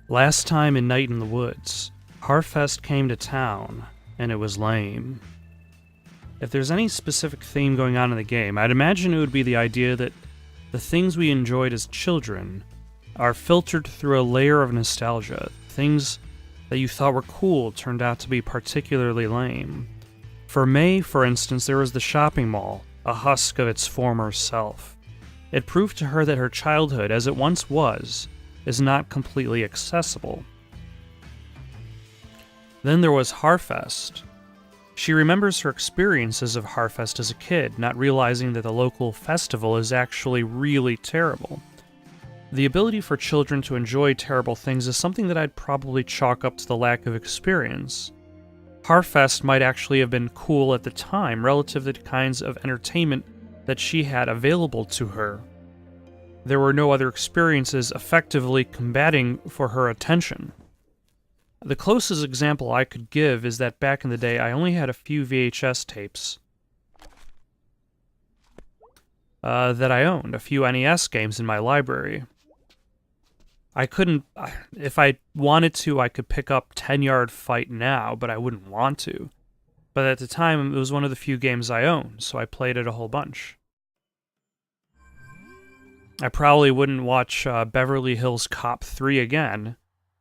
Last time in Night in the Woods, Harfest came to town, and it was lame. If there's any specific theme going on in the game, I'd imagine it would be the idea that the things we enjoyed as children are filtered through a layer of nostalgia. Things that you thought were cool turned out to be particularly lame. For May, for instance, there was the shopping mall, a husk of its former self. It proved to her that her childhood, as it once was, is not completely accessible. Then there was Harfest. She remembers her experiences of Harfest as a kid, not realizing that the local festival is actually really terrible. The ability for children to enjoy terrible things is something that I'd probably chalk up to the lack of experience. Harfest might actually have been cool at the time relative to the kinds of entertainment that she had available to her. There were no other experiences effectively combating for her attention. The closest example I could give is that back in the day I only had a few VHS tapes that I owned, a few NES games in my library. I couldn't, if I wanted to, I could pick up 10-Yard Fight now, but I wouldn't want to. But at the time, it was one of the few games I owned, so I played it a whole bunch. I probably wouldn't watch Beverly Hills Cop 3 again,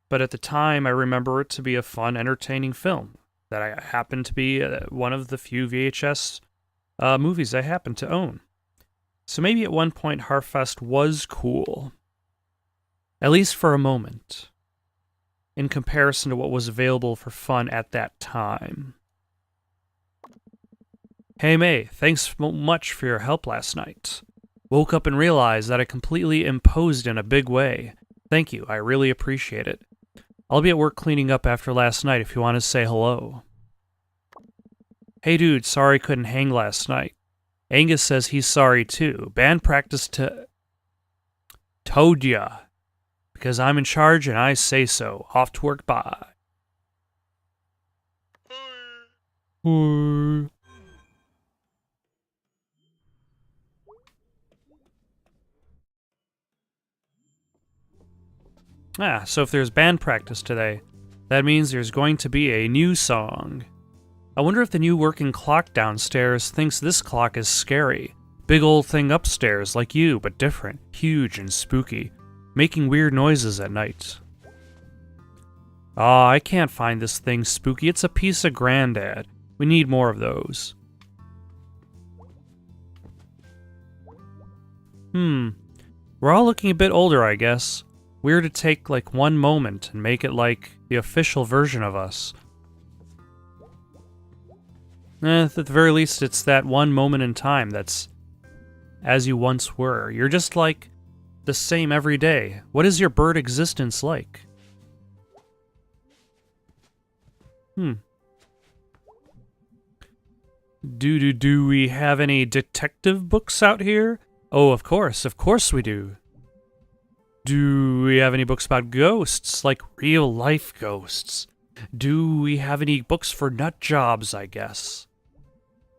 but at the time I remember it to be a fun, entertaining film that I happened to be one of the few VHS movies I happened to own. So maybe at one point Harfest was cool. At least for a moment, in comparison to what was available for fun at that time. Hey May, thanks much for your help last night. Woke up and realized that I completely imposed in a big way. Thank you, I really appreciate it. I'll be at work cleaning up after last night if you want to say hello. Hey dude, sorry couldn't hang last night. Angus says he's sorry too. Band practice told ya. Because I'm in charge and I say so. Off to work, bye. So if there's band practice today, that means there's going to be a new song. I wonder if the new working clock downstairs thinks this clock is scary. Big old thing upstairs, like you, but different, huge and spooky, making weird noises at night. Aw, I can't find this thing spooky. It's a piece of Granddad. We need more of those. We're all looking a bit older, I guess. We're to take, like, one moment and make it, like, the official version of us. At the very least, it's that one moment in time that's as you once were. You're just, like, the same every day. What is your bird existence like? Do we have any detective books out here? Oh, of course we do. Do we have any books about ghosts, like real-life ghosts? Do we have any books for nut jobs, I guess?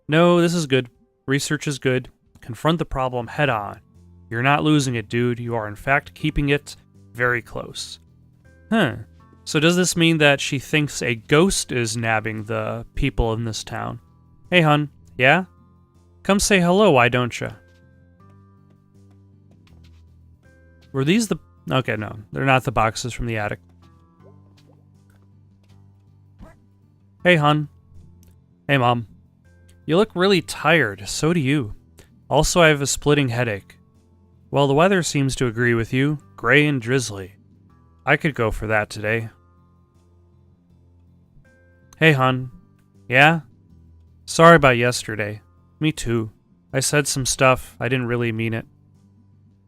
No, this is good. Research is good. Confront the problem head-on. You're not losing it, dude. You are, in fact, keeping it very close. So does this mean that she thinks a ghost is nabbing the people in this town? Hey, hun. Yeah? Come say hello, why don't you? Were these the... Okay, no. They're not the boxes from the attic. Hey, hun. Hey, Mom. You look really tired. So do you. Also, I have a splitting headache. Well, the weather seems to agree with you. Gray and drizzly. I could go for that today. Hey, hun. Yeah? Sorry about yesterday. Me too. I said some stuff. I didn't really mean it.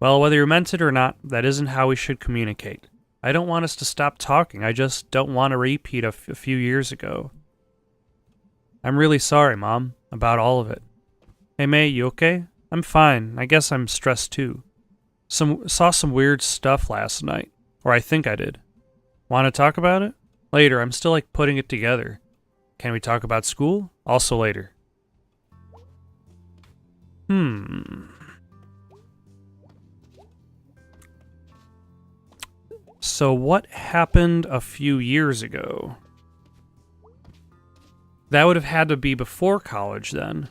Well, whether you meant it or not, that isn't how we should communicate. I don't want us to stop talking. I just don't want a repeat of a few years ago. I'm really sorry, Mom, about all of it. Hey, May, you okay? I'm fine. I guess I'm stressed too. Saw some weird stuff last night. Or I think I did. Want to talk about it? Later, I'm still like putting it together. Can we talk about school? Also later. So what happened a few years ago? That would have had to be before college then.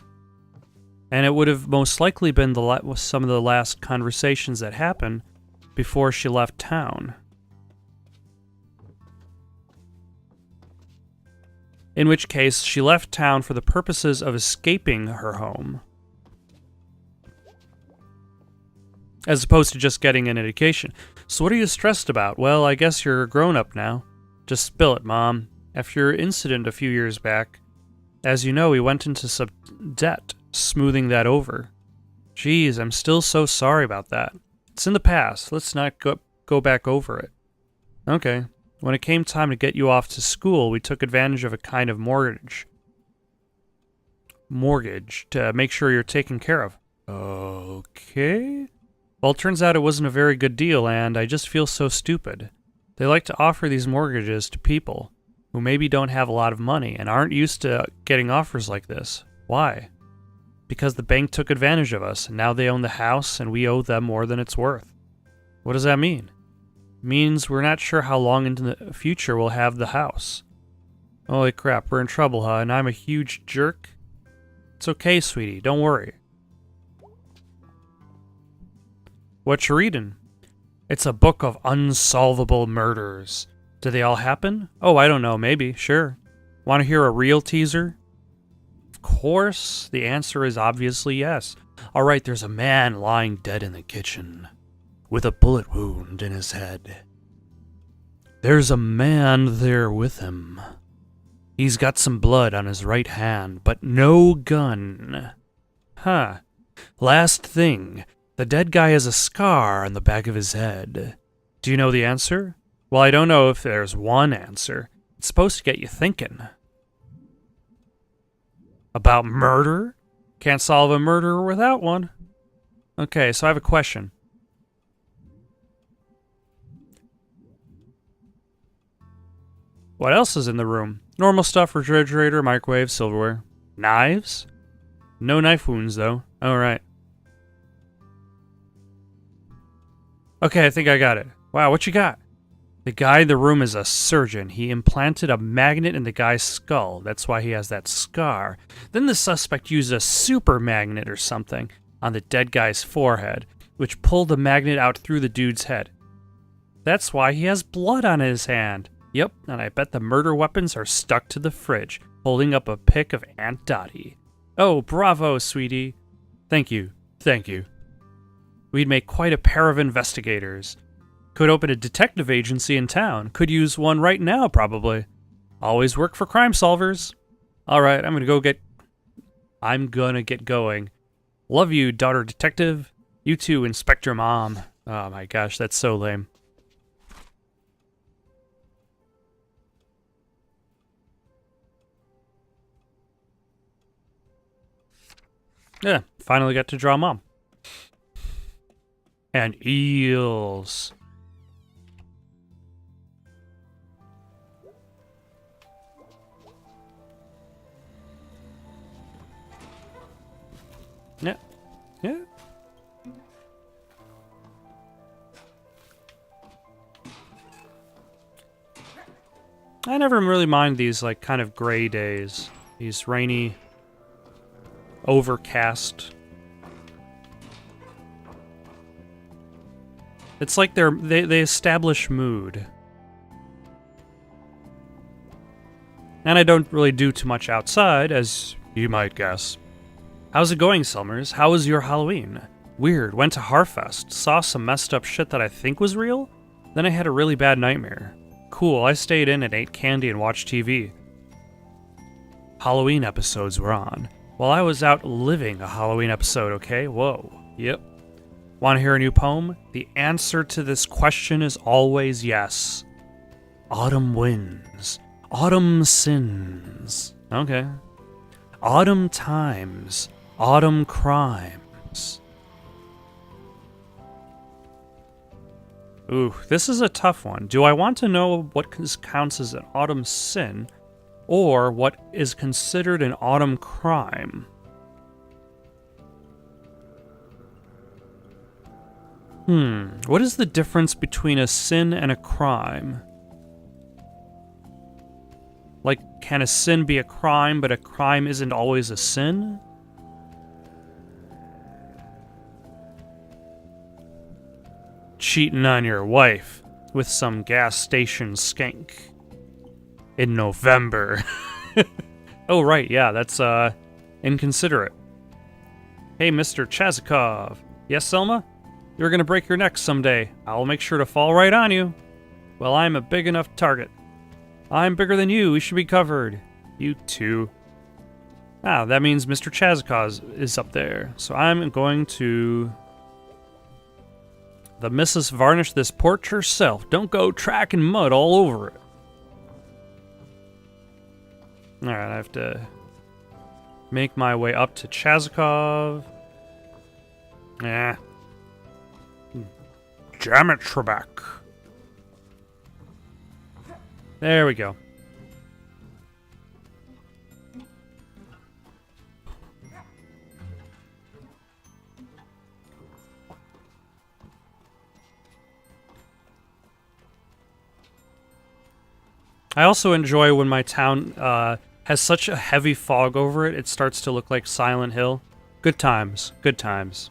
And it would have most likely been some of the last conversations that happened before she left town. In which case, she left town for the purposes of escaping her home, as opposed to just getting an education. So what are you stressed about? Well, I guess you're a grown-up now. Just spill it, Mom. After your incident a few years back, as you know, we went into some debt, smoothing that over. Geez, I'm still so sorry about that. It's in the past. Let's not go back over it. Okay. When it came time to get you off to school, we took advantage of a kind of mortgage to make sure you're taken care of. Okay. Well, it turns out it wasn't a very good deal, and I just feel so stupid. They like to offer these mortgages to people who maybe don't have a lot of money and aren't used to getting offers like this. Why? Because the bank took advantage of us, and now they own the house, and we owe them more than it's worth. What does that mean? It means we're not sure how long into the future we'll have the house. Holy crap, we're in trouble, huh? And I'm a huge jerk? It's okay, sweetie, don't worry. What you reading? It's a book of unsolvable murders. Do they all happen? Oh, I don't know, maybe, sure. Want to hear a real teaser? Of course, the answer is obviously yes. Alright, there's a man lying dead in the kitchen, with a bullet wound in his head. There's a man there with him. He's got some blood on his right hand, but no gun. Huh. Last thing. The dead guy has a scar on the back of his head. Do you know the answer? Well, I don't know if there's one answer. It's supposed to get you thinking. About murder? Can't solve a murder without one. Okay, so I have a question. What else is in the room? Normal stuff, refrigerator, microwave, silverware. Knives? No knife wounds, though. Alright. Okay, I think I got it. Wow, what you got? The guy in the room is a surgeon. He implanted a magnet in the guy's skull. That's why he has that scar. Then the suspect used a super magnet or something on the dead guy's forehead, which pulled the magnet out through the dude's head. That's why he has blood on his hand. Yep, and I bet the murder weapons are stuck to the fridge, holding up a pic of Aunt Dottie. Oh, bravo, sweetie. Thank you. Thank you. We'd make quite a pair of investigators. Could open a detective agency in town. Could use one right now, probably. Always work for crime solvers. Alright, I'm gonna get going. Love you, daughter detective. You too, Inspector Mom. Oh my gosh, that's so lame. Yeah, finally got to draw Mom. And eels. Yeah. Yeah. I never really mind these, like, kind of gray days. These rainy, overcast. It's like they establish mood. And I don't really do too much outside, as you might guess. How's it going, Selmers? How was your Halloween? Weird, went to Harfest, saw some messed up shit that I think was real, then I had a really bad nightmare. Cool, I stayed in and ate candy and watched TV. Halloween episodes were on. Well, I was out living a Halloween episode, okay? Whoa. Yep. Want to hear a new poem? The answer to this question is always yes. Autumn wins. Autumn sins. Okay. Autumn times. Autumn crimes. Ooh, this is a tough one. Do I want to know what counts as an autumn sin, or what is considered an autumn crime? What is the difference between a sin and a crime? Like, can a sin be a crime, but a crime isn't always a sin? Cheating on your wife with some gas station skank in November. Oh, right, yeah, that's, inconsiderate. Hey, Mr. Chazikov. Yes, Selma? You're gonna break your neck someday. I'll make sure to fall right on you. Well, I'm a big enough target. I'm bigger than you. We should be covered. You too. Ah, that means Mr. Chazikov is up there. So I'm going to... The missus varnished this porch herself. Don't go tracking mud all over it. Alright, I have to make my way up to Chazikov. Damn it, Trebek. There we go. I also enjoy when my town has such a heavy fog over it, it starts to look like Silent Hill. Good times. Good times.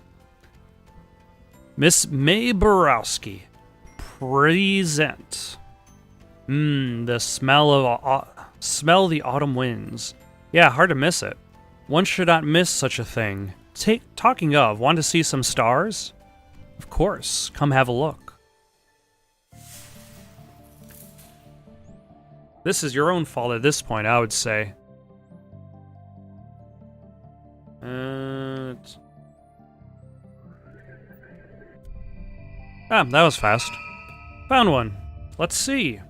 Miss May Borowski. Present. The smell of smell the autumn winds. Yeah, hard to miss it. One should not miss such a thing. Talking of, want to see some stars? Of course, come have a look. This is your own fault at this point, I would say. That was fast. Found one. Let's see.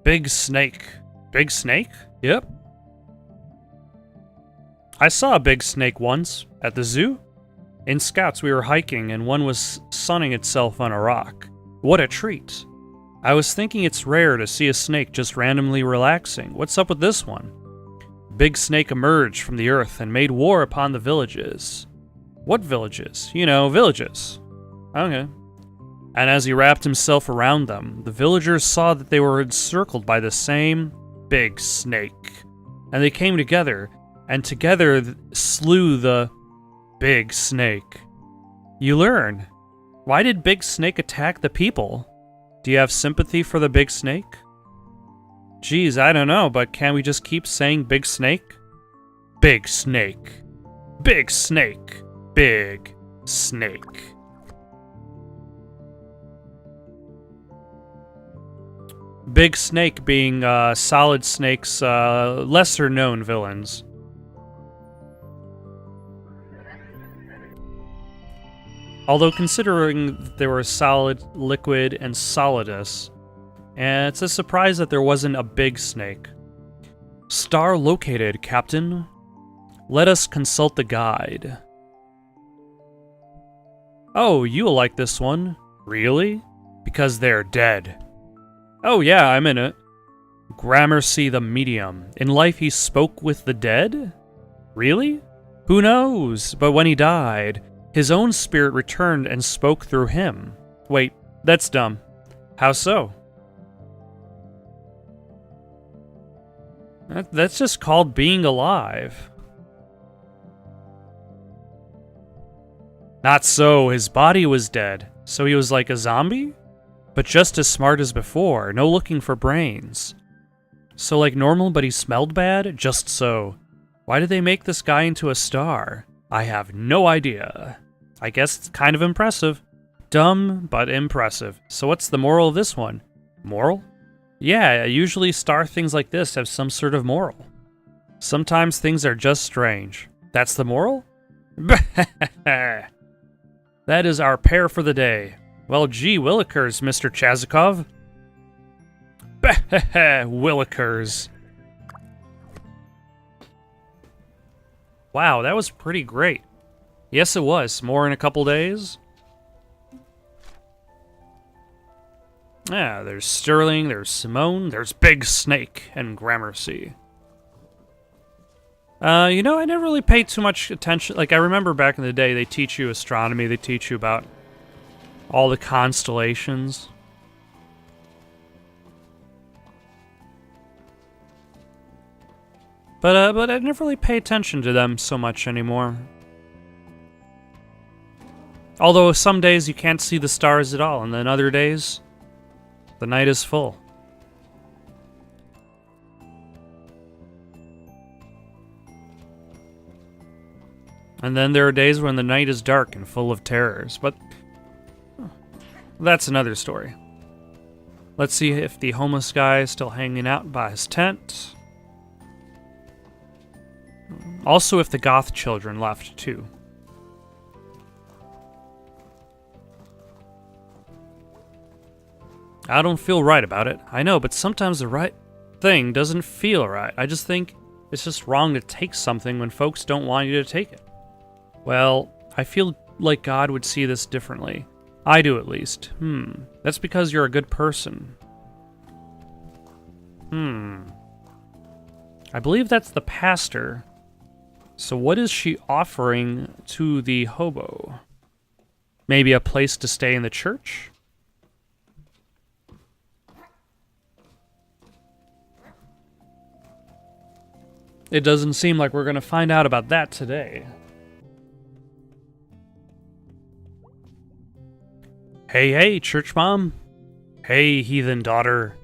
Big snake. Big snake? Yep. I saw a big snake once, at the zoo. In Scouts we were hiking and one was sunning itself on a rock. What a treat. I was thinking it's rare to see a snake just randomly relaxing. What's up with this one? Big snake emerged from the earth and made war upon the villages. What villages? You know, villages. Okay. And as he wrapped himself around them, the villagers saw that they were encircled by the same big snake. And they came together, and together slew the big snake. You learn. Why did Big Snake attack the people? Do you have sympathy for the big snake? Geez, I don't know, but can we just keep saying big snake? Big snake. Big snake. Big snake. Big Snake being Solid Snake's lesser-known villains. Although considering there were Solid, Liquid, and Solidus, it's a surprise that there wasn't a big snake. Star located, Captain. Let us consult the guide. Oh, you'll like this one. Really? Because they're dead. Oh yeah, I'm in it. Gramercy the Medium. In life he spoke with the dead? Really? Who knows? But when he died, his own spirit returned and spoke through him. Wait, that's dumb. How so? That's just called being alive. Not so, his body was dead. So he was like a zombie? But just as smart as before, no looking for brains. So like normal, but he smelled bad? Just so. Why did they make this guy into a star? I have no idea. I guess it's kind of impressive. Dumb, but impressive. So what's the moral of this one? Moral? Yeah, usually star things like this have some sort of moral. Sometimes things are just strange. That's the moral? That is our pair for the day. Well, gee willikers, Mr. Chazikov. Willikers. Wow, that was pretty great. Yes, it was. More in a couple days. Yeah, there's Sterling, there's Simone, there's Big Snake, and Gramercy. You know, I never really paid too much attention. Like, I remember back in the day, they teach you astronomy, they teach you about all the constellations. But I never really pay attention to them so much anymore. Although some days you can't see the stars at all, and then other days, the night is full. And then there are days when the night is dark and full of terrors, but that's another story. Let's see if the homeless guy is still hanging out by his tent. Also, if the goth children left, too. I don't feel right about it. I know, but sometimes the right thing doesn't feel right. I just think it's just wrong to take something when folks don't want you to take it. Well, I feel like God would see this differently. I do, at least. That's because you're a good person. I believe that's the pastor. So what is she offering to the hobo? Maybe a place to stay in the church? It doesn't seem like we're going to find out about that today. Hey, hey, church mom. Hey, heathen daughter.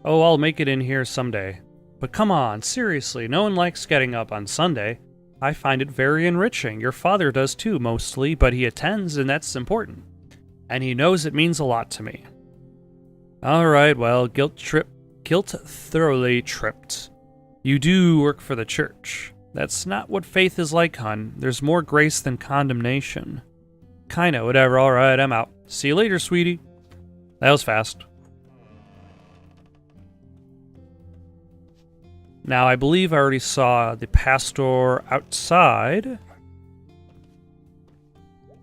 Oh, I'll make it in here someday. But come on, seriously, no one likes getting up on Sunday. I find it very enriching. Your father does too, mostly, but he attends, and that's important. And he knows it means a lot to me. Alright, well, guilt thoroughly tripped. You do work for the church. That's not what faith is like, hon. There's more grace than condemnation. Kinda, whatever, alright, I'm out. See you later, sweetie. That was fast. Now, I believe I already saw the pastor outside.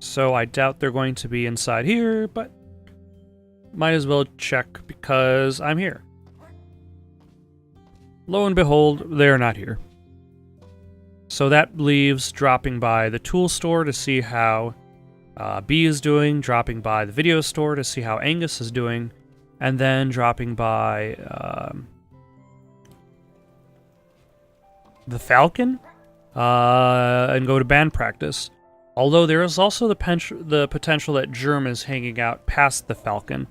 So I doubt they're going to be inside here, but might as well check because I'm here. Lo and behold, they're not here. So that leaves dropping by the tool store to see how B is doing, dropping by the video store to see how Angus is doing, and then dropping by the Falcon and go to band practice. Although there is also the potential that Germ is hanging out past the Falcon,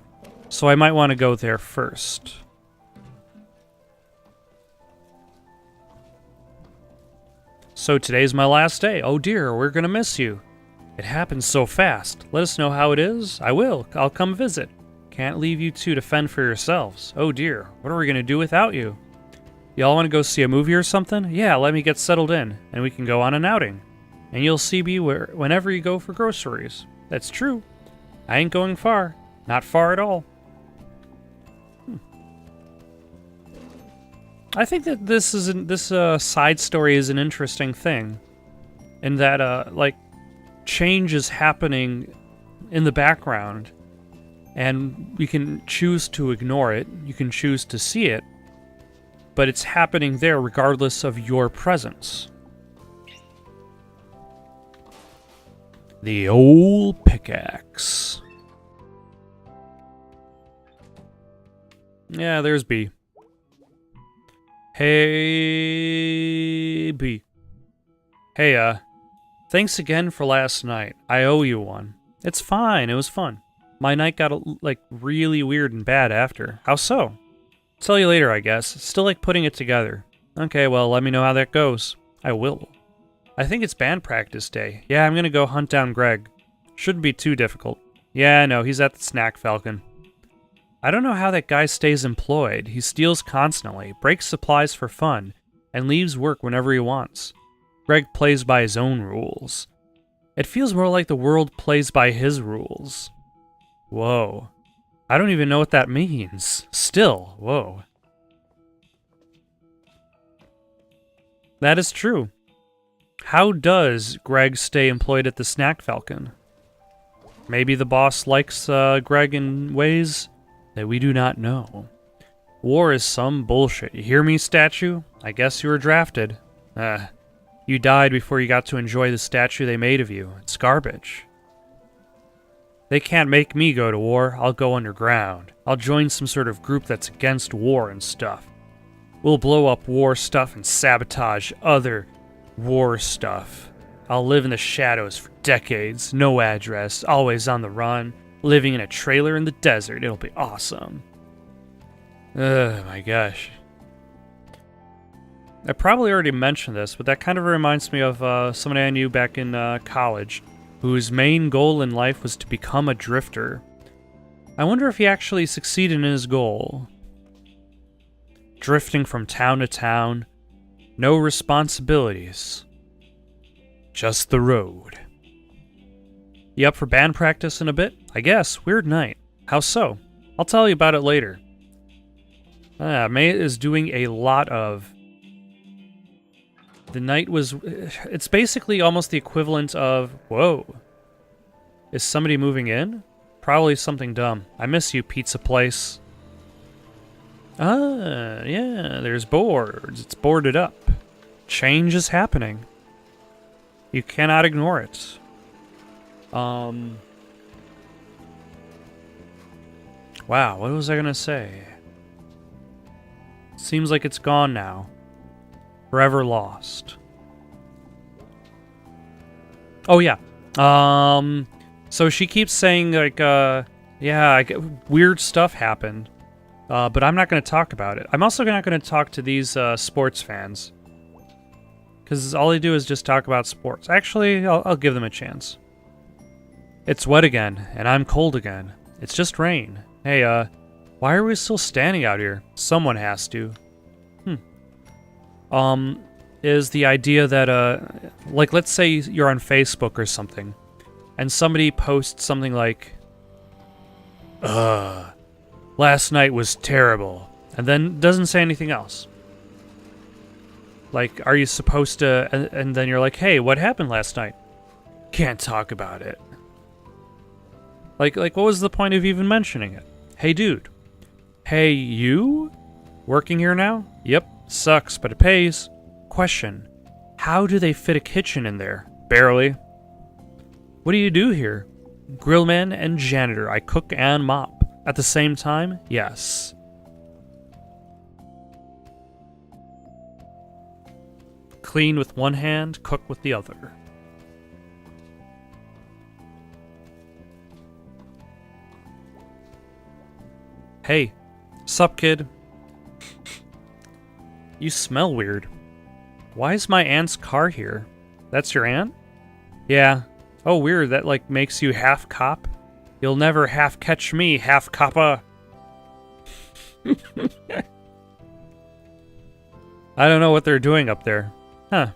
so I might want to go there first. So today's my last day. Oh dear, we're gonna miss you. It happens so fast. Let us know how it is. I will. I'll come visit. Can't leave you two to fend for yourselves. Oh dear, what are we gonna do without you? Y'all want to go see a movie or something? Yeah, let me get settled in, and we can go on an outing. And you'll see me whenever you go for groceries. That's true. I ain't going far. Not far at all. I think that this side story is an interesting thing, in that like change is happening in the background, and you can choose to ignore it. You can choose to see it, but it's happening there regardless of your presence. The old pickaxe. Yeah, there's B. Hey, B. Hey, thanks again for last night. I owe you one. It's fine, it was fun. My night got, like, really weird and bad after. How so? Tell you later, I guess. Still like putting it together. Okay, well, let me know how that goes. I will. I think it's band practice day. Yeah, I'm gonna go hunt down Greg. Shouldn't be too difficult. Yeah, I know, he's at the Snack Falcon. I don't know how that guy stays employed. He steals constantly, breaks supplies for fun, and leaves work whenever he wants. Greg plays by his own rules. It feels more like the world plays by his rules. Whoa. I don't even know what that means. Still, whoa. That is true. How does Greg stay employed at the Snack Falcon? Maybe the boss likes Greg in ways that we do not know. War is some bullshit. You hear me, statue? I guess you were drafted. You died before you got to enjoy the statue they made of you. It's garbage. They can't make me go to war. I'll go underground. I'll join some sort of group that's against war and stuff. We'll blow up war stuff and sabotage other war stuff. I'll live in the shadows for decades. No address. Always on the run. Living in a trailer in the desert. It'll be awesome. Oh my gosh. I probably already mentioned this, but that kind of reminds me of somebody I knew back in college, whose main goal in life was to become a drifter. I wonder if he actually succeeded in his goal. Drifting from town to town, no responsibilities, just the road. You up for band practice in a bit? I guess. Weird night. How so? I'll tell you about it later. May is doing a lot of... The night was... It's basically almost the equivalent of... Whoa. Is somebody moving in? Probably something dumb. I miss you, pizza place. Ah, yeah, there's boards. It's boarded up. Change is happening. You cannot ignore it. Wow, what was I gonna say? Seems like it's gone now. Forever lost. Oh, yeah. So she keeps saying, like, yeah, weird stuff happened. But I'm not going to talk about it. I'm also not going to talk to these sports fans. Because all they do is just talk about sports. Actually, I'll give them a chance. It's wet again, and I'm cold again. It's just rain. Hey, why are we still standing out here? Someone has to. Is the idea that, like, let's say you're on Facebook or something, and somebody posts something like, last night was terrible, and then doesn't say anything else. Like, are you supposed to, and then you're like, hey, what happened last night? Can't talk about it. Like, what was the point of even mentioning it? Hey, dude. Hey, you? Working here now? Yep. Sucks, but it pays. Question. How do they fit a kitchen in there? Barely. What do you do here? Grillman and janitor. I cook and mop. At the same time? Yes. Clean with one hand, cook with the other. Hey. Sup, kid? You smell weird. Why is my aunt's car here? That's your aunt? Yeah. Oh, weird. That, like, makes you half cop? You'll never half catch me, half coppa. I don't know what they're doing up there. Huh.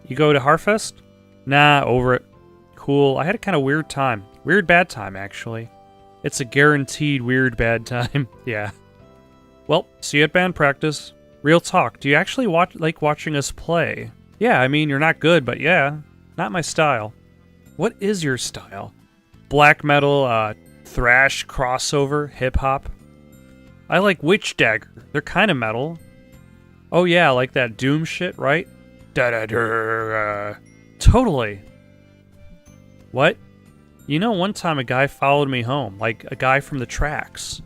You go to Harfest? Nah, over it. Cool. I had a kind of weird time. Weird bad time, actually. It's a guaranteed weird bad time. Yeah. Well, see you at band practice. Real talk, do you actually like watching us play? Yeah, I mean, you're not good, but yeah. Not my style. What is your style? Black metal, thrash, crossover, hip-hop? I like Witch Dagger. They're kind of metal. Oh yeah, like that Doom shit, right? Da-da-da. Totally. What? You know, one time a guy followed me home, like a guy from the tracks.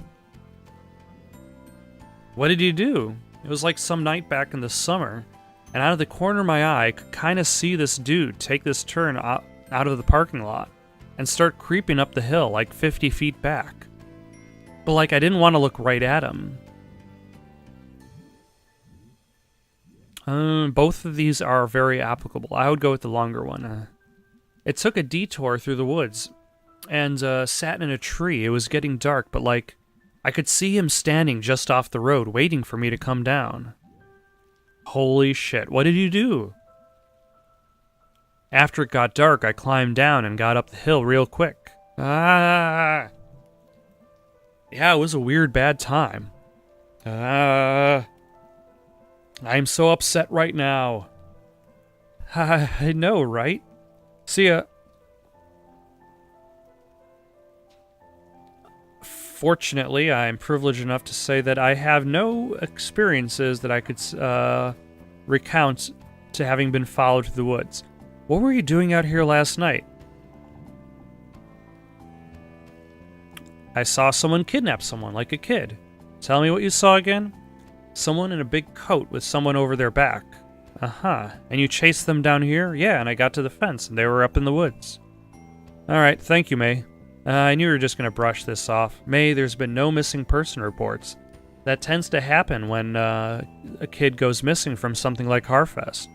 What did he do? It was like some night back in the summer, and out of the corner of my eye, I could kind of see this dude take this turn out of the parking lot and start creeping up the hill like 50 feet back. But like, I didn't want to look right at him. Both of these are very applicable. I would go with the longer one. It took a detour through the woods and sat in a tree. It was getting dark, but like, I could see him standing just off the road, waiting for me to come down. Holy shit, what did you do? After it got dark, I climbed down and got up the hill real quick. Yeah, it was a weird bad time. I'm so upset right now. I know, right? See ya. Fortunately, I'm privileged enough to say that I have no experiences that I could recount to having been followed through the woods. What were you doing out here last night? I saw someone kidnap someone, like a kid. Tell me what you saw again? Someone in a big coat with someone over their back. Uh-huh. And you chased them down here? Yeah, and I got to the fence, and they were up in the woods. Alright, thank you, May. I knew you were just going to brush this off. May, there's been no missing person reports. That tends to happen when a kid goes missing from something like Harfest.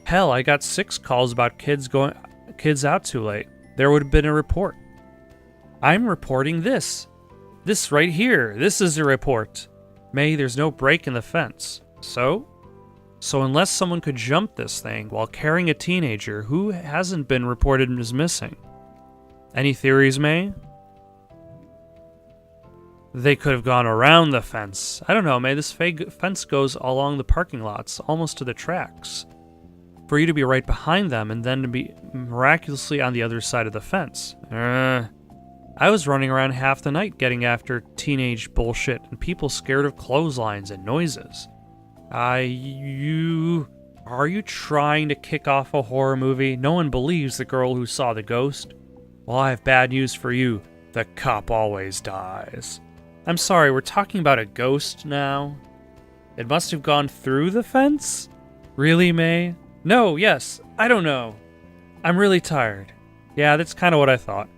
Hell, I got 6 calls about kids out too late. There would have been a report. I'm reporting this. This right here. This is a report. May, there's no break in the fence. So unless someone could jump this thing while carrying a teenager, who hasn't been reported as missing? Any theories, May? They could have gone around the fence. I don't know, May. This fence goes along the parking lots, almost to the tracks. For you to be right behind them and then to be miraculously on the other side of the fence. I was running around half the night getting after teenage bullshit and people scared of clotheslines and noises. Are you trying to kick off a horror movie? No one believes the girl who saw the ghost. Well, I have bad news for you. The cop always dies. I'm sorry, we're talking about a ghost now? It must have gone through the fence? Really, May? No, yes, I don't know. I'm really tired. Yeah, that's kind of what I thought.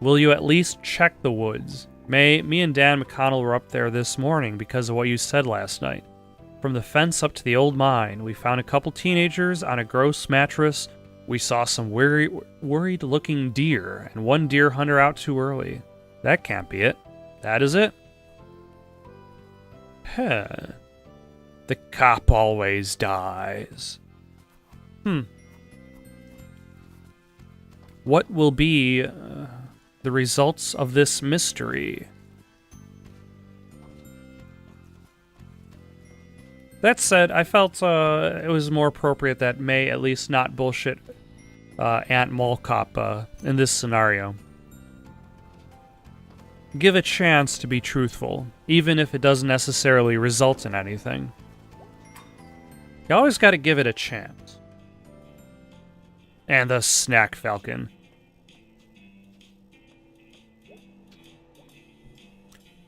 Will you at least check the woods? May, me and Dan McConnell were up there this morning because of what you said last night. From the fence up to the old mine, we found a couple teenagers on a gross mattress. We saw some worried-looking deer, and one deer hunter out too early. That can't be it. That is it? Huh. The cop always dies. What will be the results of this mystery? That said, I felt it was more appropriate that May at least not bullshit Aunt Mall Cop in this scenario. Give a chance to be truthful, even if it doesn't necessarily result in anything. You always gotta give it a chance. And the Snack Falcon.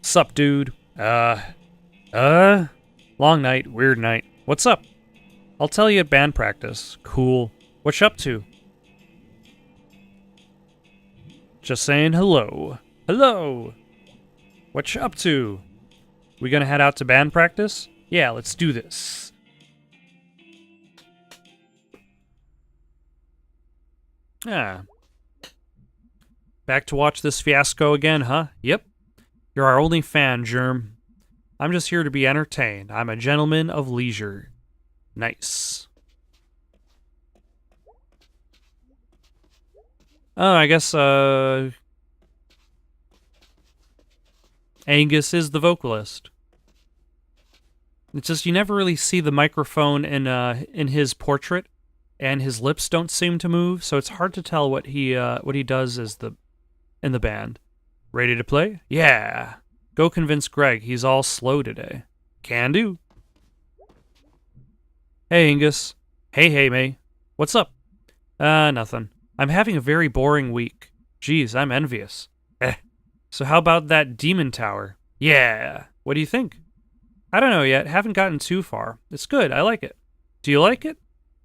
Sup, dude? Long night, weird night. What's up? I'll tell you at band practice. Cool. What you up to? Just saying hello. Hello! What you up to? We gonna head out to band practice? Yeah, let's do this. Ah. Back to watch this fiasco again, huh? Yep. You're our only fan, Germ. I'm just here to be entertained. I'm a gentleman of leisure. Nice. Oh, I guess, Angus is the vocalist. It's just you never really see the microphone in his portrait, and his lips don't seem to move, so it's hard to tell what he does in the band. Ready to play? Yeah. Go convince Greg. He's all slow today. Can do. Hey, Angus. Hey, May. What's up? Nothing. I'm having a very boring week. Geez, I'm envious. So how about that demon tower? Yeah. What do you think? I don't know yet. Haven't gotten too far. It's good. I like it. Do you like it?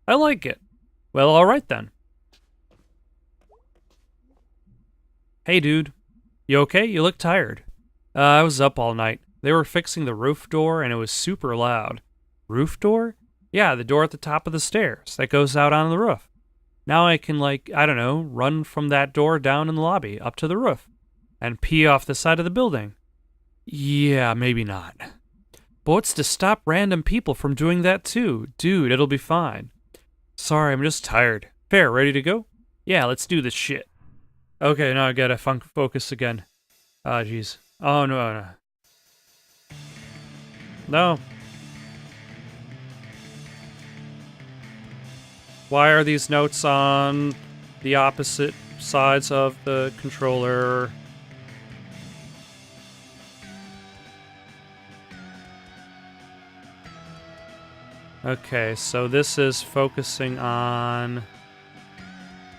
I like it. Well, all right then. Hey, dude. You okay? You look tired. I was up all night. They were fixing the roof door, and it was super loud. Roof door? Yeah, the door at the top of the stairs that goes out on the roof. Now I can, run from that door down in the lobby up to the roof and pee off the side of the building. Yeah, maybe not. But what's to stop random people from doing that too? Dude, it'll be fine. Sorry, I'm just tired. Fair, ready to go? Yeah, let's do this shit. Okay, now I gotta focus again. Ah, jeez. Oh, no. No. Why are these notes on the opposite sides of the controller? Okay, so this is focusing on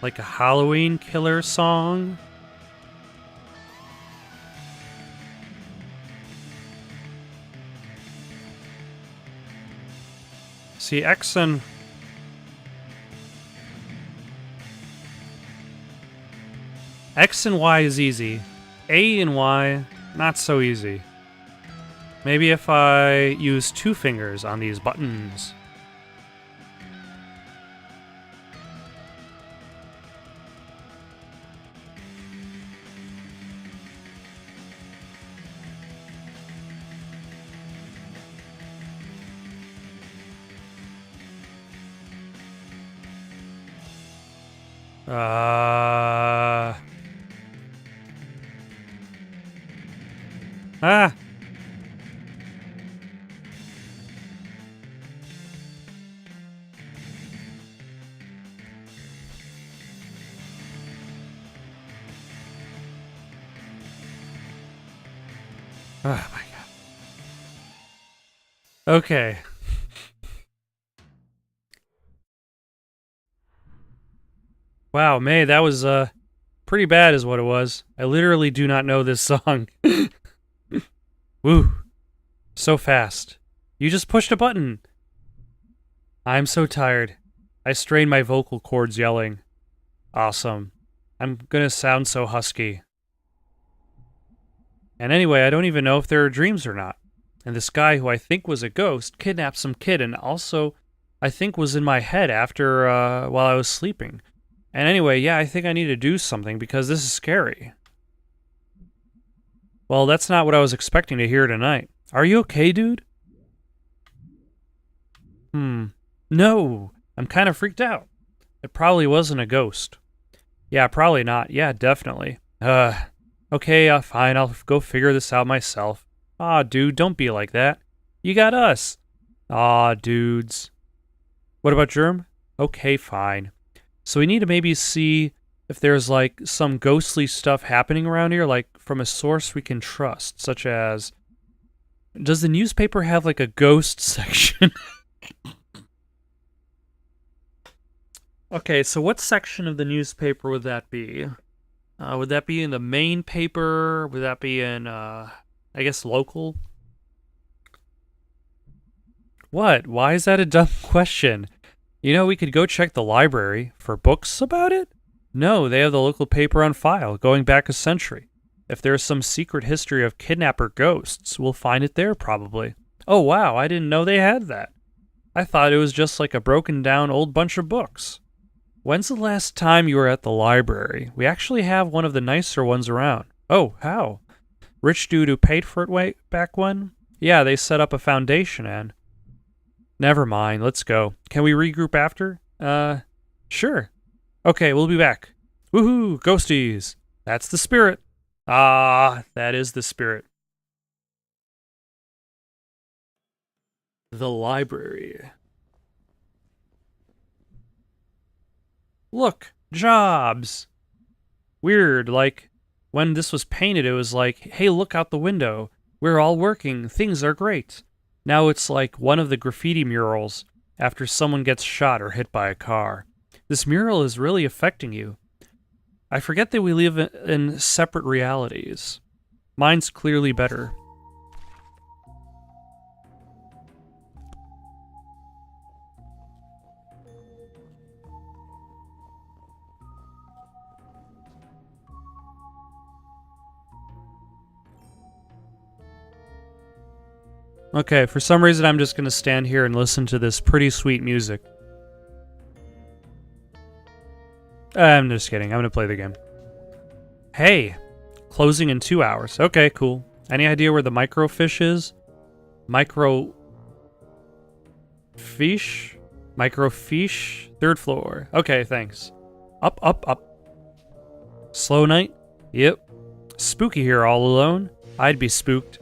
like a Halloween killer song. See, X and Y is easy. A and Y, not so easy. Maybe if I use 2 fingers on these buttons. Ah! Oh my god. Okay. Wow, May, that was pretty bad is what it was. I literally do not know this song. Woo. So fast. You just pushed a button. I'm so tired. I strained my vocal cords yelling. Awesome. I'm gonna sound so husky. And anyway, I don't even know if there are dreams or not. And this guy who I think was a ghost kidnapped some kid and also I think was in my head after while I was sleeping. And anyway, yeah, I think I need to do something because this is scary. Well, that's not what I was expecting to hear tonight. Are you okay, dude? No, I'm kind of freaked out. It probably wasn't a ghost. Yeah, probably not. Yeah, definitely. Okay, fine, I'll go figure this out myself. Aw, dude, don't be like that. You got us. Aw, dudes. What about Germ? Okay, fine. So we need to maybe see if there's like some ghostly stuff happening around here, like from a source we can trust, such as... Does the newspaper have like a ghost section? Okay, so what section of the newspaper would that be? Would that be in the main paper? Would that be in, I guess, local? What? Why is that a dumb question? You know, we could go check the library for books about it? No, they have the local paper on file, going back a century. If there's some secret history of kidnapper ghosts, we'll find it there, probably. Oh, wow, I didn't know they had that. I thought it was just like a broken down old bunch of books. When's the last time you were at the library? We actually have one of the nicer ones around. Oh, how? Rich dude who paid for it way back when? Yeah, they set up a foundation and... Never mind, let's go. Can we regroup after? Sure. Okay, we'll be back. Woohoo, ghosties! That's the spirit. Ah, that is the spirit. The library. Look, jobs! Weird, like, when this was painted, it was like, hey, look out the window. We're all working. Things are great. Now it's like one of the graffiti murals after someone gets shot or hit by a car. This mural is really affecting you. I forget that we live in separate realities. Mine's clearly better. Okay, for some reason I'm just going to stand here and listen to this pretty sweet music. I'm just kidding. I'm going to play the game. Hey, closing in 2 hours. Okay, cool. Any idea where the microfiche is? Microfiche? Microfiche? 3rd floor. Okay, thanks. Up, up, up. Slow night? Yep. Spooky here all alone. I'd be spooked.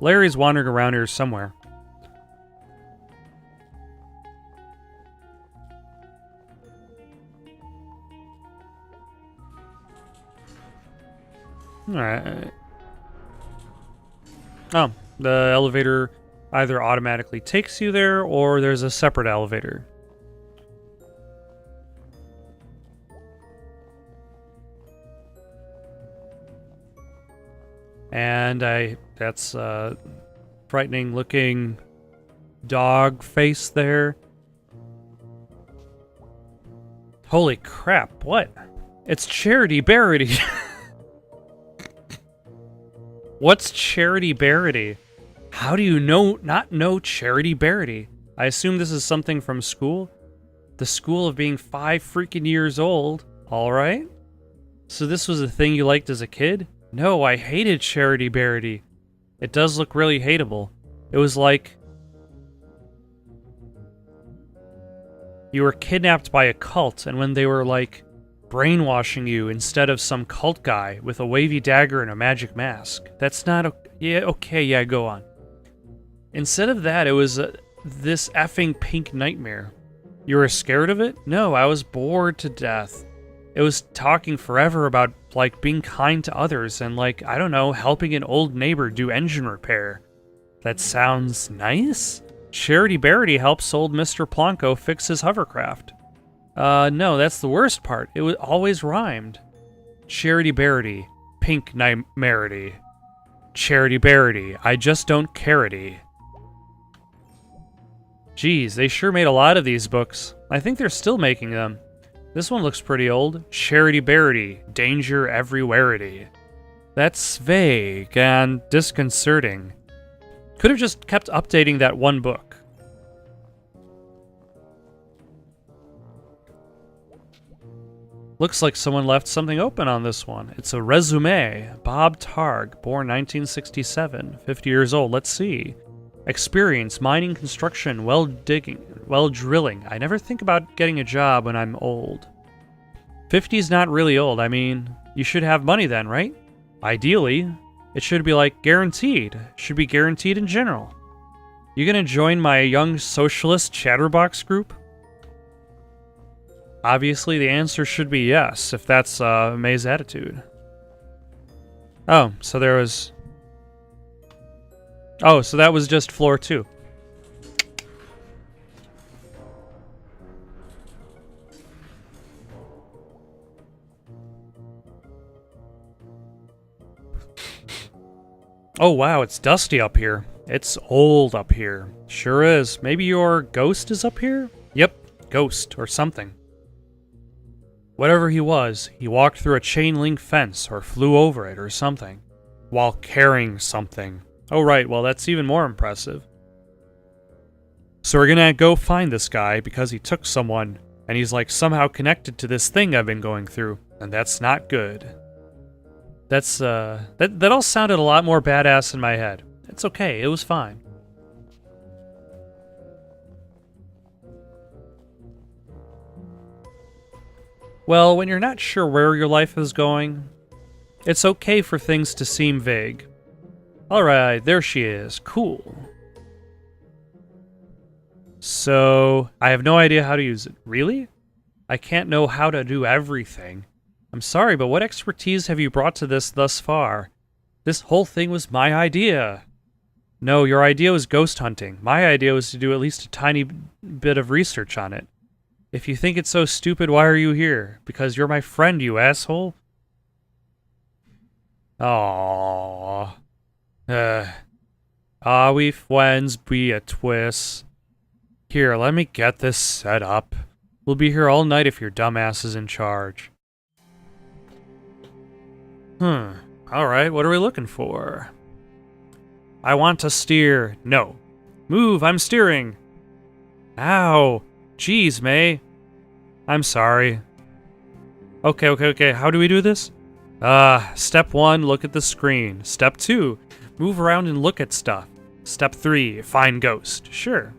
Larry's wandering around here somewhere. Alright. Oh, the elevator either automatically takes you there or there's a separate elevator. And that's a frightening looking dog face there. Holy crap, what? It's Charity Barity. What's Charity Barity? How do you not know Charity Barity? I assume this is something from school? The school of being 5 freaking years old. Alright. So this was a thing you liked as a kid? No, I hated Charity Barity. It does look really hateable. It was like you were kidnapped by a cult, and when they were like brainwashing you instead of some cult guy with a wavy dagger and a magic mask. That's not okay, go on. Instead of that, it was this effing pink nightmare. You were scared of it? No, I was bored to death. It was talking forever about, like, being kind to others and, like, I don't know, helping an old neighbor do engine repair. That sounds nice? Charity Barity helps old Mr. Plonko fix his hovercraft. No, that's the worst part. It was always rhymed. Charity Barity, pink nightmarity. Charity Barity, I just don't carity. Geez, they sure made a lot of these books. I think they're still making them. This one looks pretty old. Charity Barity, danger everywhereity. That's vague and disconcerting. Could have just kept updating that one book. Looks like someone left something open on this one. It's a resume. Bob Targ, born 1967, 50 years old. Let's see. Experience, mining, construction, well digging, well drilling. I never think about getting a job when I'm old. 50's not really old. I mean, you should have money then, right? Ideally. It should be like guaranteed. Should be guaranteed in general. You gonna join my young socialist chatterbox group? Obviously, the answer should be yes, if that's May's attitude. Oh, so there was... Oh, so that was just floor 2. Oh wow, it's dusty up here. It's old up here. Sure is. Maybe your ghost is up here? Yep, ghost or something. Whatever he was, he walked through a chain link fence or flew over it or something. While carrying something. Oh right, well that's even more impressive. So we're gonna go find this guy because he took someone, and he's like somehow connected to this thing I've been going through, and that's not good. That's, that all sounded a lot more badass in my head. It's okay, it was fine. Well, when you're not sure where your life is going, it's okay for things to seem vague. Alright, there she is. Cool. So, I have no idea how to use it. Really? I can't know how to do everything. I'm sorry, but what expertise have you brought to this thus far? This whole thing was my idea. No, your idea was ghost hunting. My idea was to do at least a tiny bit of research on it. If you think it's so stupid, why are you here? Because you're my friend, you asshole? Aww. Are we friends be a twist? Here, let me get this set up. We'll be here all night if your dumbass is in charge. Alright, what are we looking for? I want to steer. No. Move, I'm steering. Ow. Jeez, May. I'm sorry. Okay. How do we do this? Step 1, look at the screen. Step 2, move around and look at stuff. Step 3, find ghost. Sure.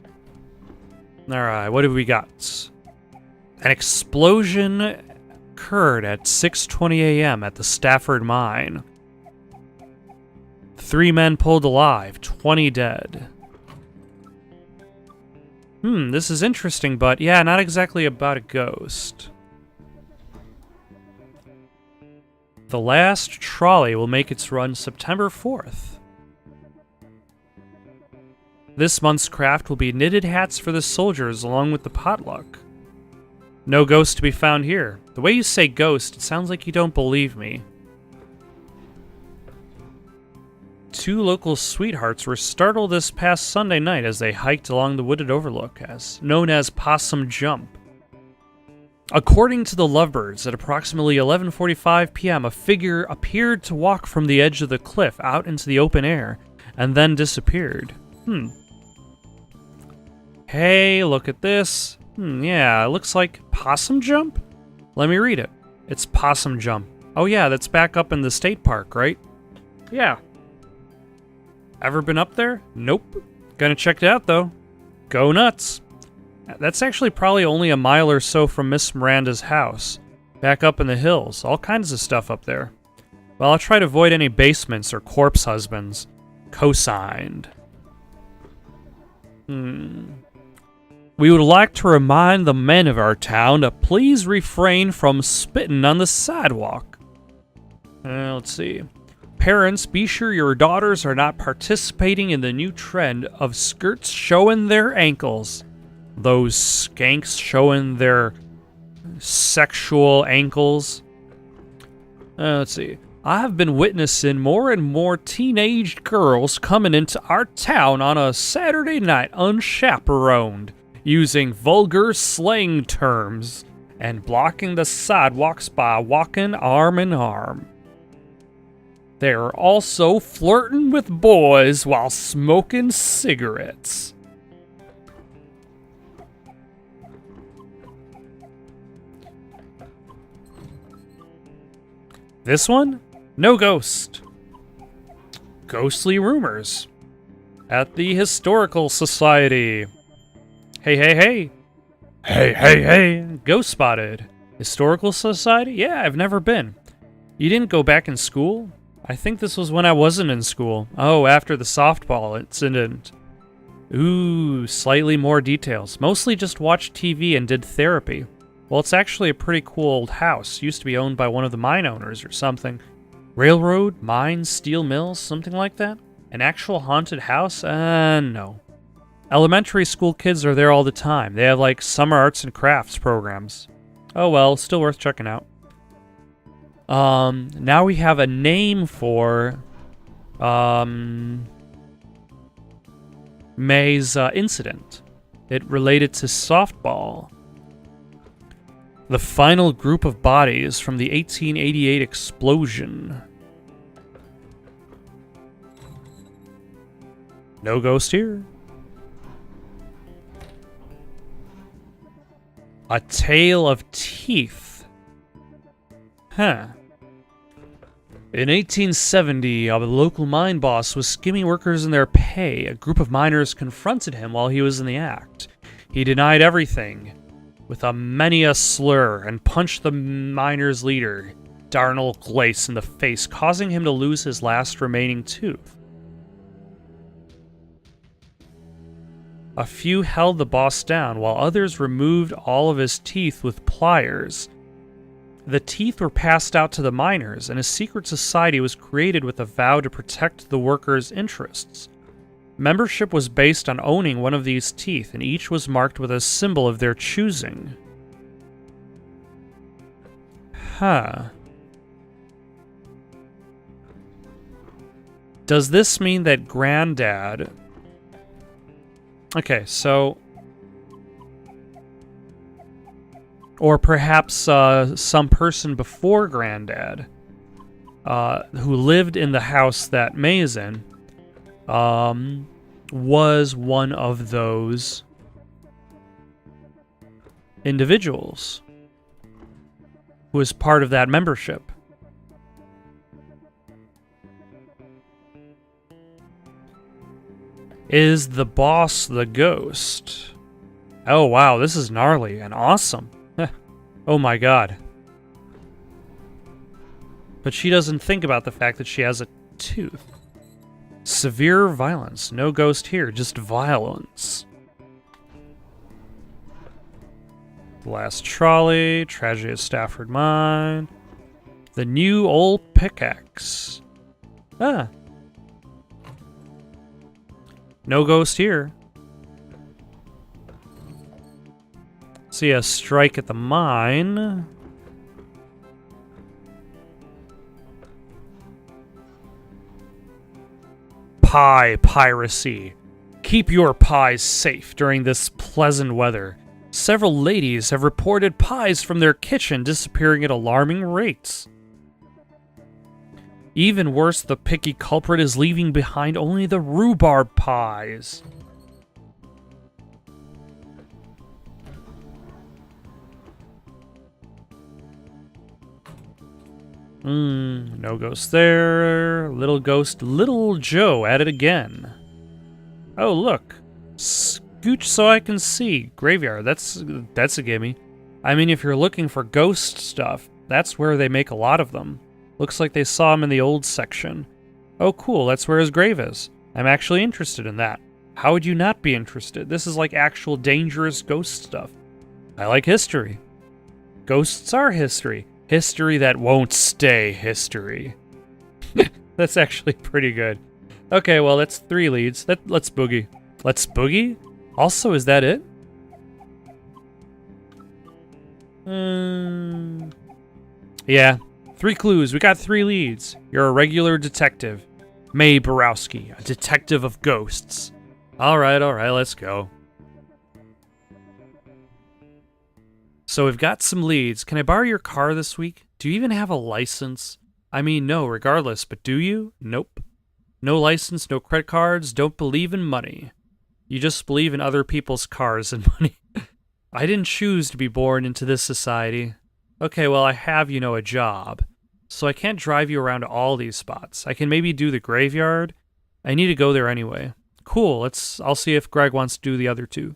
Alright, what have we got? An explosion occurred at 6:20 a.m. at the Stafford mine. 3 men pulled alive, 20 dead. This is interesting, but yeah, not exactly about a ghost. The last trolley will make its run September 4th. This month's craft will be knitted hats for the soldiers along with the potluck. No ghost to be found here. The way you say ghost, it sounds like you don't believe me. 2 local sweethearts were startled this past Sunday night as they hiked along the wooded overlook, known as Possum Jump. According to the lovebirds, at approximately 11:45 p.m., a figure appeared to walk from the edge of the cliff out into the open air, and then disappeared. Hey, look at this. Yeah, it looks like Possum Jump? Let me read it. It's Possum Jump. Oh yeah, that's back up in the state park, right? Yeah. Ever been up there? Nope. Gonna check it out, though. Go nuts. That's actually probably only a mile or so from Miss Miranda's house. Back up in the hills. All kinds of stuff up there. Well, I'll try to avoid any basements or corpse husbands. Cosigned. We would like to remind the men of our town to please refrain from spitting on the sidewalk. Let's see. Parents, be sure your daughters are not participating in the new trend of skirts showing their ankles. Those skanks showing their sexual ankles. Let's see. I have been witnessing more and more teenage girls coming into our town on a Saturday night unchaperoned, using vulgar slang terms, and blocking the sidewalks by walking arm in arm. They are also flirting with boys while smoking cigarettes. This one? No ghost. Ghostly rumors. At the Historical Society. Hey, hey, hey. Hey, hey, hey. Ghost spotted. Historical Society? Yeah, I've never been. You didn't go back in school? I think this was when I wasn't in school. Oh, after the softball incident. Ooh, slightly more details. Mostly just watched TV and did therapy. Well, it's actually a pretty cool old house. Used to be owned by one of the mine owners or something. Railroad, mines, steel mills, something like that? An actual haunted house? No. Elementary school kids are there all the time. They have like summer arts and crafts programs. Oh well, still worth checking out. Now we have a name for May's incident. It related to softball. The final group of bodies from the 1888 explosion. No ghost here. A tale of teeth. Huh. In 1870, a local mine boss was skimming workers in their pay. A group of miners confronted him while he was in the act. He denied everything with many a slur and punched the miners' leader, Darnell Glace, in the face, causing him to lose his last remaining tooth. A few held the boss down, while others removed all of his teeth with pliers. The teeth were passed out to the miners, and a secret society was created with a vow to protect the workers' interests. Membership was based on owning one of these teeth, and each was marked with a symbol of their choosing. Huh. Does this mean that Granddad... Okay, so... Or perhaps some person before Granddad who lived in the house that May is in was one of those individuals who was part of that membership. Is the boss the ghost? Oh wow, this is gnarly and awesome. Oh my god. But she doesn't think about the fact that she has a tooth. Severe violence. No ghost here, just violence. The Last Trolley, Tragedy of Stafford Mine. The New Old Pickaxe. Ah. No ghost here. See a strike at the mine. Pie piracy. Keep your pies safe during this pleasant weather. Several ladies have reported pies from their kitchen disappearing at alarming rates. Even worse, the picky culprit is leaving behind only the rhubarb pies. No ghost there. Little ghost, Little Joe at it again. Oh, look. Scooch so I can see. Graveyard, that's a gimme. I mean, if you're looking for ghost stuff, that's where they make a lot of them. Looks like they saw him in the old section. Oh, cool, that's where his grave is. I'm actually interested in that. How would you not be interested? This is like actual dangerous ghost stuff. I like history. Ghosts are history. History that won't stay history. That's actually pretty good. Okay, well, that's 3 leads. Let's boogie. Let's boogie? Also, is that it? Yeah. 3 clues. We got 3 leads. You're a regular detective. Mae Borowski, a detective of ghosts. Alright, let's go. So we've got some leads. Can I borrow your car this week? Do you even have a license? I mean, no, regardless, but do you? Nope. No license, no credit cards, don't believe in money. You just believe in other people's cars and money. I didn't choose to be born into this society. Okay, well, I have, a job. So I can't drive you around to all these spots. I can maybe do the graveyard. I need to go there anyway. Cool, I'll see if Greg wants to do the other 2.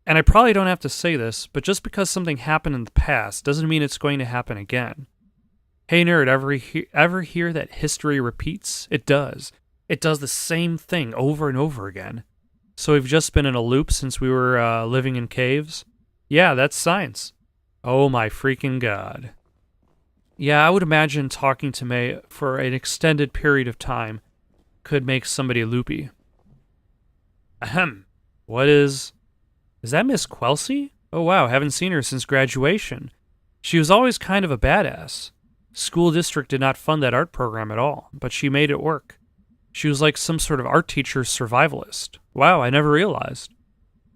And I probably don't have to say this, but just because something happened in the past doesn't mean it's going to happen again. Hey nerd, ever hear that history repeats? It does. It does the same thing over and over again. So we've just been in a loop since we were living in caves? Yeah, that's science. Oh my freaking god. Yeah, I would imagine talking to Mae for an extended period of time could make somebody loopy. Ahem. What is that Miss Quelcy? Oh wow, haven't seen her since graduation. She was always kind of a badass. School district did not fund that art program at all, but she made it work. She was like some sort of art teacher's survivalist. Wow, I never realized.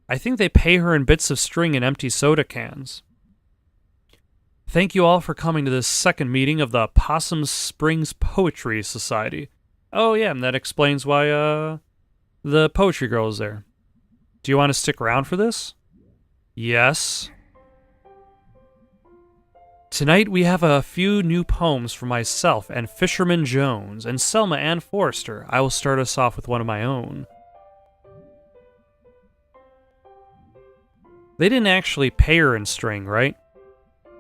I think they pay her in bits of string and empty soda cans. Thank you all for coming to this second meeting of the Possum Springs Poetry Society. Oh yeah, and that explains why, the poetry girl is there. Do you want to stick around for this? Yes. Tonight we have a few new poems for myself and Fisherman Jones and Selma and Forrester. I will start us off with one of my own. They didn't actually pay her in string, right?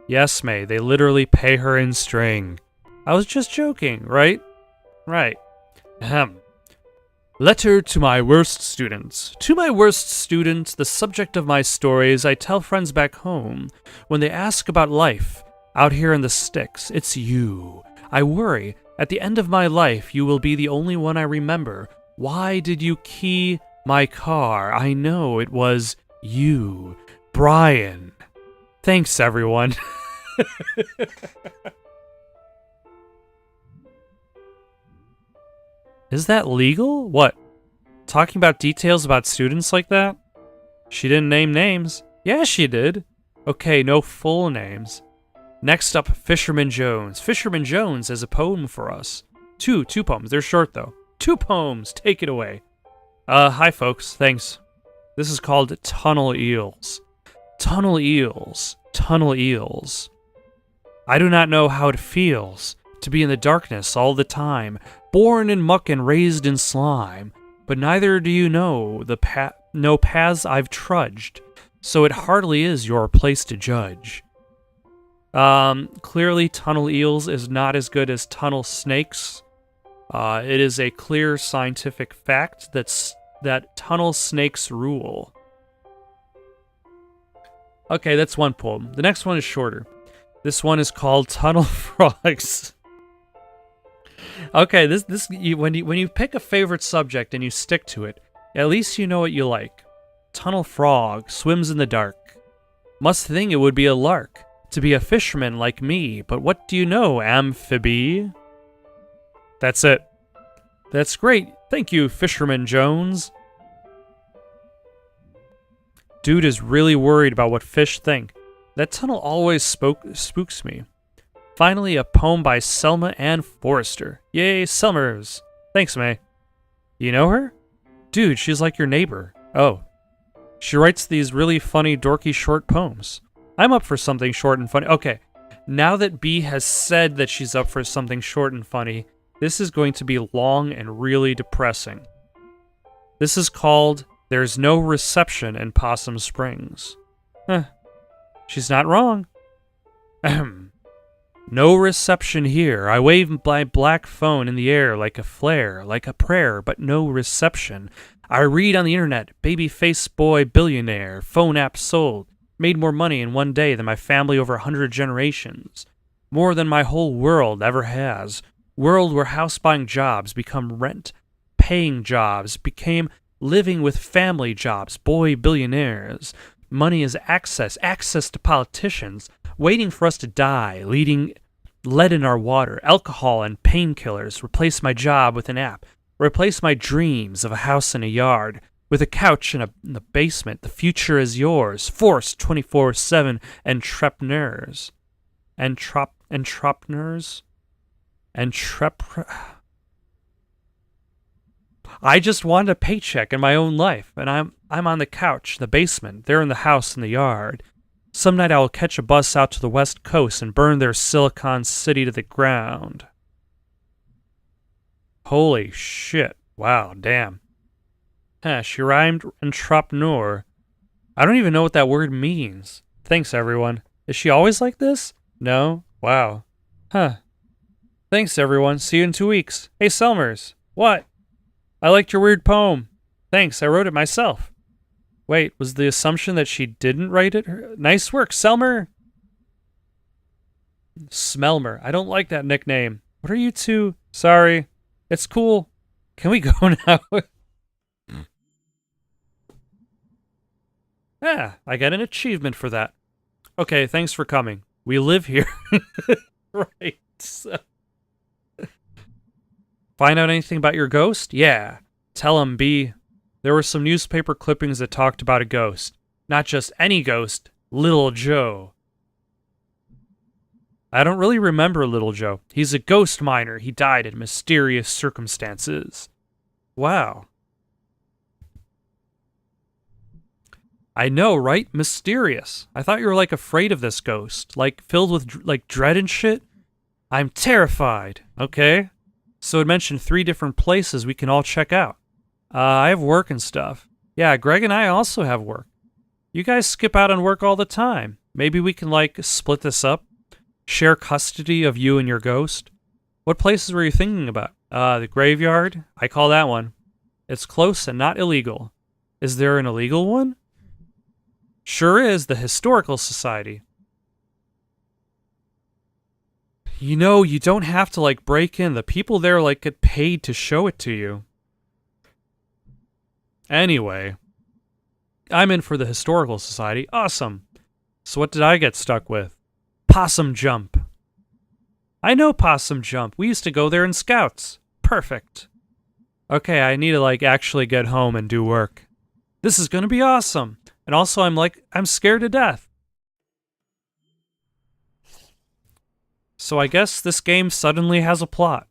Yes, Mae, they literally pay her in string. I was just joking, right? Right. Ahem. Letter to my worst students. To my worst student, the subject of my stories I tell friends back home. When they ask about life, out here in the sticks, it's you. I worry, at the end of my life, you will be the only one I remember. Why did you key my car? I know it was you. Brian. Thanks, everyone. Is that legal? What? Talking about details about students like that? She didn't name names. Yeah, she did. Okay, no full names. Next up, Fisherman Jones. Fisherman Jones has a poem for us. Two poems. They're short, though. 2 poems. Take it away. Hi, folks. Thanks. This is called Tunnel Eels. Tunnel eels. Tunnel eels. I do not know how it feels to be in the darkness all the time, born in muck and raised in slime, but neither do you know the paths I've trudged, so it hardly is your place to judge. Clearly tunnel eels is not as good as tunnel snakes. It is a clear scientific fact that tunnel snakes rule. Okay, that's one poem. The next one is shorter. This one is called Tunnel Frogs. Okay, when you pick a favorite subject and you stick to it, at least you know what you like. Tunnel frog swims in the dark. Must think it would be a lark to be a fisherman like me, but what do you know, amphibie? That's it. That's great. Thank you, Fisherman Jones. Dude is really worried about what fish think. That tunnel always spooks me. Finally, a poem by Selma Ann Forrester. Yay, Summers. Thanks, May. You know her? Dude, she's like your neighbor. Oh. She writes these really funny, dorky short poems. I'm up for something short and funny. Okay, now that B has said that she's up for something short and funny, this is going to be long and really depressing. This is called There's No Reception in Possum Springs. She's not wrong. Ahem. No reception here. I wave my black phone in the air like a flare, like a prayer, but no reception. I read on the internet, baby face boy billionaire, phone app sold, made more money in one day than my family over 100 generations. More than my whole world ever has. World where house buying jobs become rent paying jobs, became living with family jobs, boy billionaires. Money is access to politicians, waiting for us to die, leading lead in our water, alcohol and painkillers. Replace my job with an app. Replace my dreams of a house and a yard with a couch in the basement. The future is yours. Forced 24/7 entrepreneurs. Entrepreneurs? I just wanted a paycheck in my own life, and I'm on the couch, the basement, they're in the house and the yard. Some night I will catch a bus out to the West Coast and burn their Silicon City to the ground. Holy shit. Wow, damn. She rhymed entrepreneur. I don't even know what that word means. Thanks, everyone. Is she always like this? No? Wow. Thanks, everyone. See you in 2 weeks. Hey, Selmers. What? I liked your weird poem. Thanks, I wrote it myself. Wait, was the assumption that she didn't write it? Nice work, Selmer. Smelmer. I don't like that nickname. What are you two? Sorry. It's cool. Can we go now? I got an achievement for that. Okay, thanks for coming. We live here. Right. So. Find out anything about your ghost? Yeah. Tell him, B. There were some newspaper clippings that talked about a ghost. Not just any ghost. Little Joe. I don't really remember Little Joe. He's a ghost miner. He died in mysterious circumstances. Wow. I know, right? Mysterious. I thought you were, like, afraid of this ghost. Like, filled with, like, dread and shit? I'm terrified. Okay. So it mentioned 3 different places we can all check out. I have work and stuff. Yeah, Greg and I also have work. You guys skip out on work all the time. Maybe we can, like, split this up? Share custody of you and your ghost? What places were you thinking about? The graveyard? I call that one. It's close and not illegal. Is there an illegal one? Sure is, the Historical Society. You know, you don't have to, like, break in. The people there, like, get paid to show it to you. Anyway, I'm in for the Historical Society. Awesome. So what did I get stuck with? Possum Jump. I know Possum Jump. We used to go there in Scouts. Perfect. Okay, I need to, like, actually get home and do work. This is gonna be awesome. And also, I'm scared to death. So I guess this game suddenly has a plot.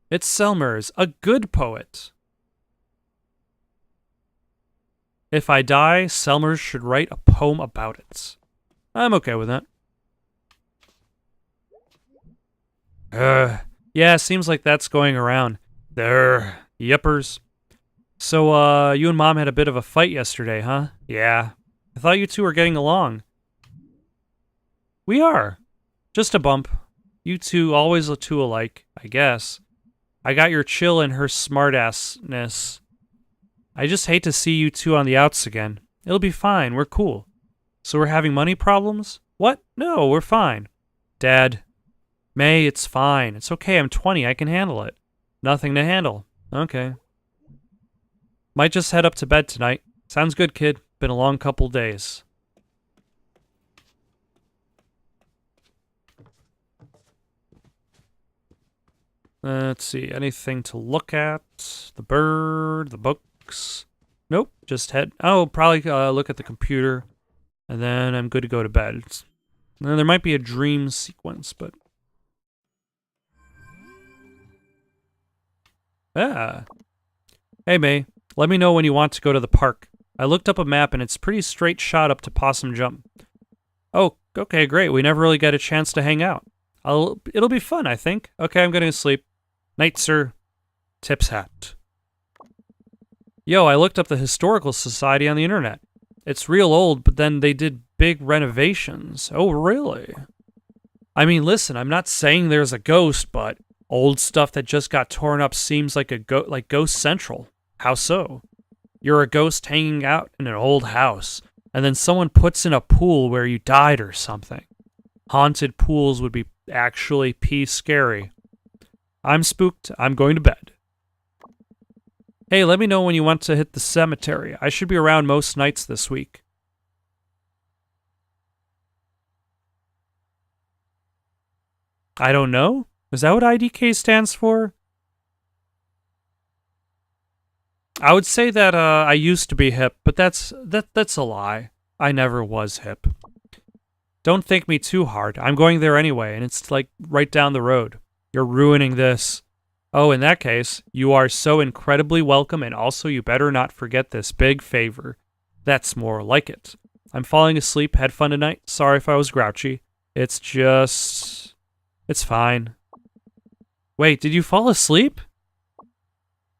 It's Selmers, a good poet. If I die, Selmers should write a poem about it. I'm okay with that. Yeah, seems like that's going around. There, yippers. So, you and Mom had a bit of a fight yesterday, huh? Yeah. I thought you two were getting along. We are. Just a bump. You two always two alike, I guess. I got your chill and her smartassness. I just hate to see you two on the outs again. It'll be fine, we're cool. So we're having money problems? What? No, we're fine. Dad. May, it's fine. It's okay, I'm 20, I can handle it. Nothing to handle. Okay. Might just head up to bed tonight. Sounds good, kid. Been a long couple days. Let's see, anything to look at? The bird, the books. Nope, just head. Oh, probably look at the computer, and then I'm good to go to bed. There might be a dream sequence, but... Ah. Hey, May. Let me know when you want to go to the park. I looked up a map, and it's a pretty straight shot up to Possum Jump. Oh, okay, great. We never really get a chance to hang out. It'll be fun, I think. Okay, I'm going to sleep. Night, sir. Tip's hat. Yo, I looked up the Historical Society on the internet. It's real old, but then they did big renovations. Oh, really? I mean, listen, I'm not saying there's a ghost, but old stuff that just got torn up seems like like Ghost Central. How so? You're a ghost hanging out in an old house, and then someone puts in a pool where you died or something. Haunted pools would be actually scary. I'm spooked. I'm going to bed. Hey, let me know when you want to hit the cemetery. I should be around most nights this week. I don't know? Is that what IDK stands for? I would say that I used to be hip, but that's a lie. I never was hip. Don't think me too hard. I'm going there anyway, and it's like right down the road. You're ruining this. Oh, in that case, you are so incredibly welcome, and also you better not forget this big favor. That's more like it. I'm falling asleep. Had fun tonight. Sorry if I was grouchy. It's just... It's fine. Wait, did you fall asleep?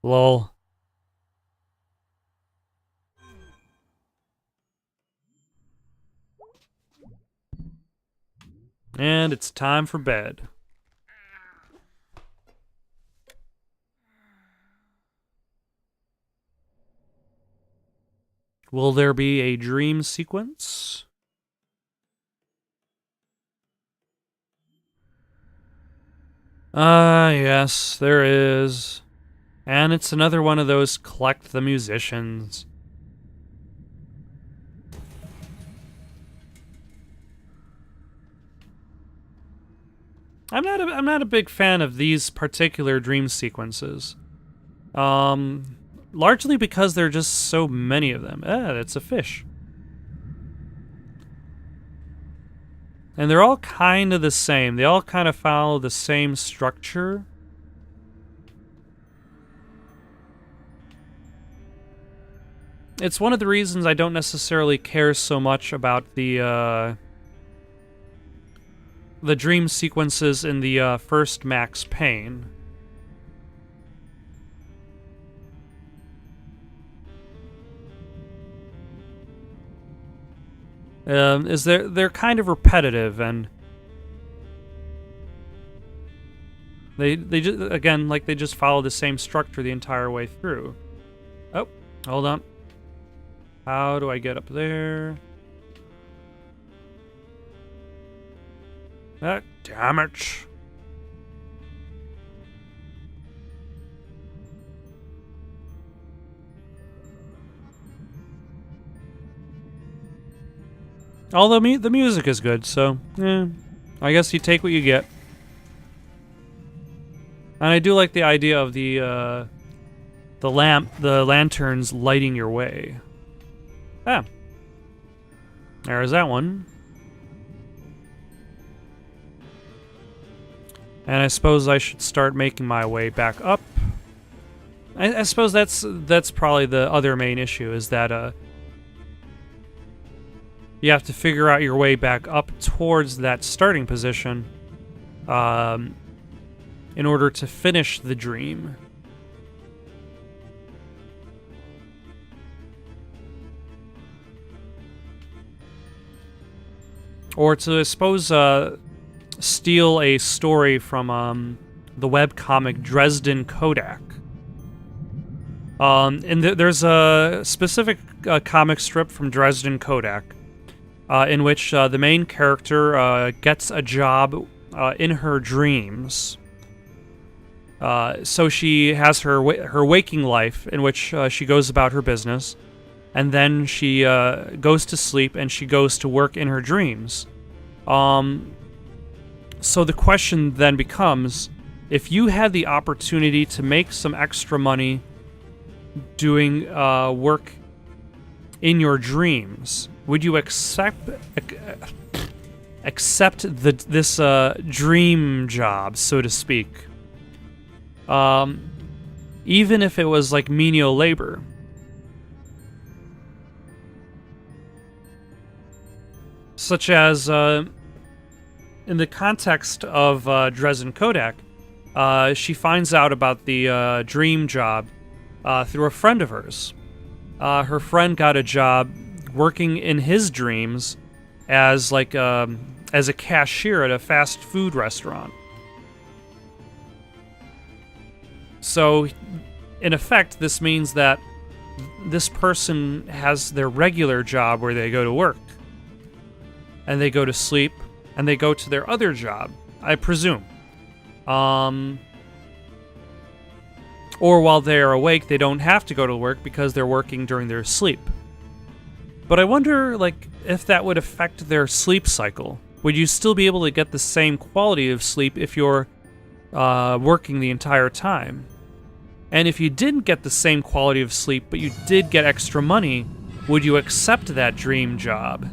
Lol. And it's time for bed. Will there be a dream sequence? Yes, there is. And it's another one of those collect the musicians. I'm not a big fan of these particular dream sequences. Largely because there are just so many of them. That's a fish. And they're all kind of the same. They all kind of follow the same structure. It's one of the reasons I don't necessarily care so much about the dream sequences in the first Max Payne. Is they're kind of repetitive, and they just, again, like, they just follow the same structure the entire way through. Oh, hold on. How do I get up there? Ah, damn it. Although the music is good, so I guess you take what you get. And I do like the idea of the lanterns lighting your way. Ah, there's that one. And I suppose I should start making my way back up. I suppose that's probably the other main issue, is that you have to figure out your way back up towards that starting position in order to finish the dream. Or to, I suppose, steal a story from the webcomic Dresden Kodak. And there's a specific comic strip from Dresden Kodak in which the main character gets a job in her dreams. So she has her waking life in which she goes about her business, and then she goes to sleep and she goes to work in her dreams. So the question then becomes, if you had the opportunity to make some extra money doing work in your dreams, would you accept this dream job, so to speak? Even if it was like menial labor. Such as, in the context of Dresden Kodak, she finds out about the dream job through a friend of hers. Her friend got a job working in his dreams as like as a cashier at a fast food restaurant. So, in effect, this means that this person has their regular job where they go to work, and they go to sleep, and they go to their other job, I presume. Or while they are awake, they don't have to go to work because they're working during their sleep. But I wonder, like, if that would affect their sleep cycle. Would you still be able to get the same quality of sleep if you're working the entire time? And if you didn't get the same quality of sleep, but you did get extra money, would you accept that dream job?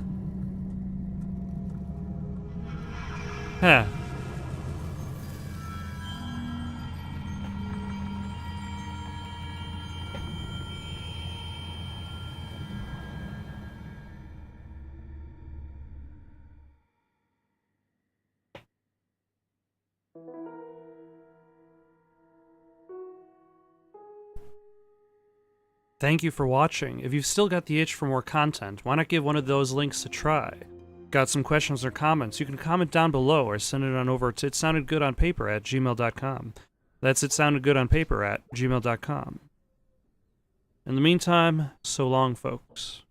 Huh. Thank you for watching. If you've still got the itch for more content, why not give one of those links a try? Got some questions or comments, you can comment down below or send it on over to itsoundedgoodonpaper@gmail.com. That's itsoundedgoodonpaper@gmail.com. In the meantime, so long, folks.